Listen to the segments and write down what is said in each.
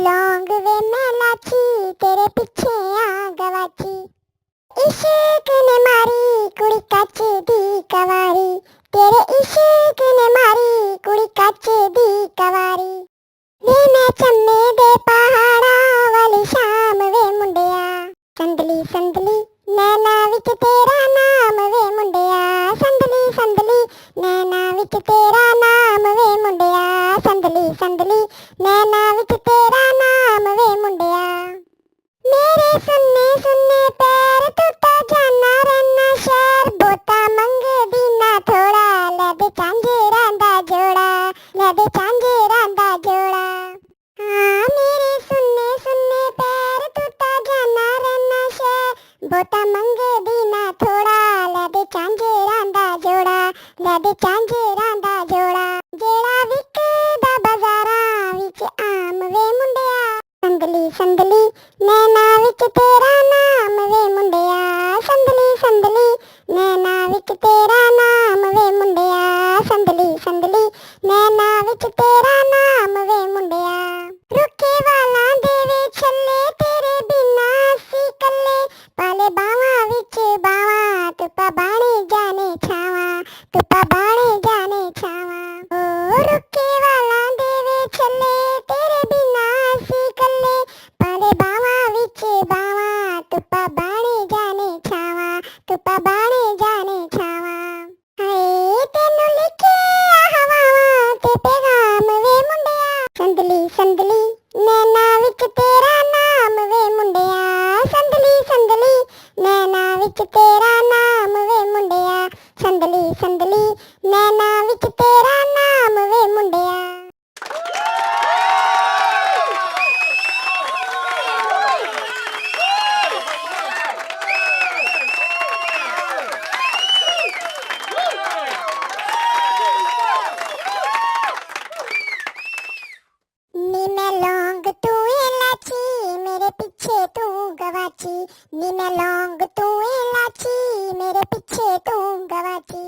लौंग वे मैं लाची, तेरे पीछे आ गवाची। इश्क ने मारी कुड़ी कच दी कवारी, तेरे इश्क ने मारी कुड़ी कच दी कवारी। वे मैं चन्ने दे पहाड़ा वाली शाम वे मुंडिया, संदली संदली नैना विच तेरा नाम वे मुंडिया, संदली संदली नैना विच तेरा नाम वे मुंडिया, संदली संदली नैना विच तेरा नाम वे मुंडिया। मेरे सुन्ने सुन्ने पैर तू ता जाना रहना शहर, बोता मंगदी ना थोड़ा, ले दे झांझरां दा जोड़ा, ले दे झांझरां दा जोड़ा। हाँ मेरे सुन्ने सुन्ने पैर तू ता जाना रहना शहर, बोता मंगदी ना थोड़ा, ले दे झांझरां दा जोड़ा, ले दे झांझरां दा जोड़ा। जेड़ा विकदा बाजारां विच आम वे मुंडिया, संदली संदली नैना विच तेरा नाम वे मुंडिया, संदली संदली नैना विच तेरा नाम वे मुंडिया, संदली संदली नैना विच तेरा नाम वे मुंडिया। रुखे वाला दे वे छल्ले तेरे बिना असी कल्ले, पाले बावां विच बावां तुपा बाणे जाने छावां, तुपा बाणे जाने छावां। ओ रुखे वाला दे वे छल्ले तेरे बिना असी कल्ले, पाले बावां विच बावां तुपा बाणे जाने छावां, तुपा बाणे जाने छावां। हाय तैनू लिखे हवावां ते पैगाम वे मुंडिया, संदली संदली नैना विच तेरा नाम वे मुंडिया, संदली संदली नैना विच तेरा नाम वे मुंडिया, संदली संदली नैना विच तेरा नाम वे मुंडिया। नी मैं लौंग तू इलाची, मेरे पीछे तू गवाची, नी मैं लौंग तू इलाची, मेरे पीछे तू गवाची।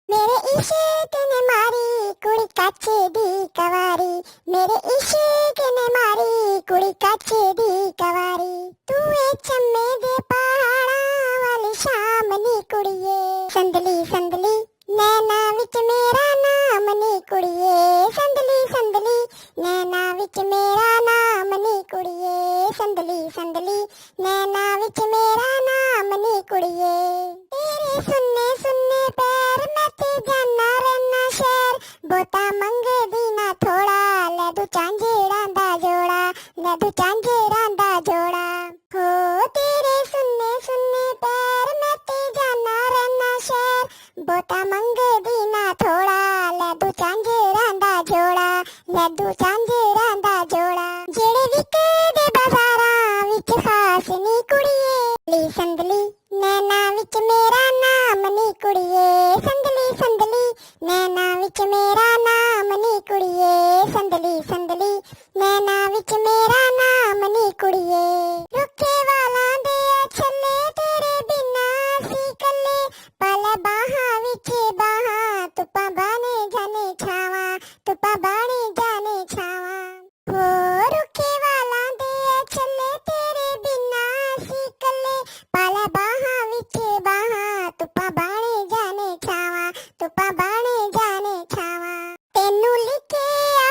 मेरे इश्क ने मारी कुड़ी कच दी कवारी, मेरे इश्क ने मारी कुड़ी कच दी कवारी। तू ए चम्मे दे पहाड़ा वाली शाम नी कुड़िए, संदली संदली नैना विच मेरा नाम नी कुड़िए, संदली संदली नैना विच मेरा नाम नी कुड़िए, संदली संदली नैना विच मेरा नाम नी कुड़िए। तेरे सुन्ने सुन्ने पैर मैं ते जाना रहना शहर, बोता मंगदी ना थोड़ा, ले दू झांझरां दा जोड़ा, ले दू झांझरां दा जोड़ा। हो तेरे सुन्ने सुन्ने पैर मैं ते जाना रहना शहर, बोता मंगदी ना थोड़ा, ले दू झांझरां दा जोड़ा, ले दू झांझरां दा जोड़ा। जेड़े विकदे बाजारां विच खास नी कुड़िए, ली संदली नैना विच मेरा नाम नी कुड़िए, संदली संदली नैना विच मेरा नाम नी कुड़िए, संदली संदली नैना विच मेरा नाम नी कुड़िए। रुखे वाला दे छल्ले तेरे बिना असी कल्ले, पाले बाहां विच बाहां तुपा बाणे जाने छावां, तुपा बाणे जाने छावां। हो रुखे वाला दे छल्ले तेरे बिना असी कल्ले, पाले बाहां विच बाहां तुपा बाणे जाने छावां, तुपा बाणे जाने छावां। तैनू लिखे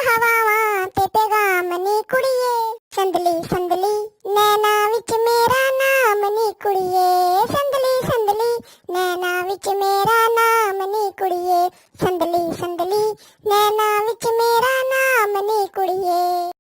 हवावां ते पैगाम नी कुड़िए, संदली संदली नैना विच मेरा नाम नी कुड़िए, संदली संदली नैना विच मेरा नाम नी कुड़िए, संदली संदली नैना विच मेरा नाम नी कुड़िए।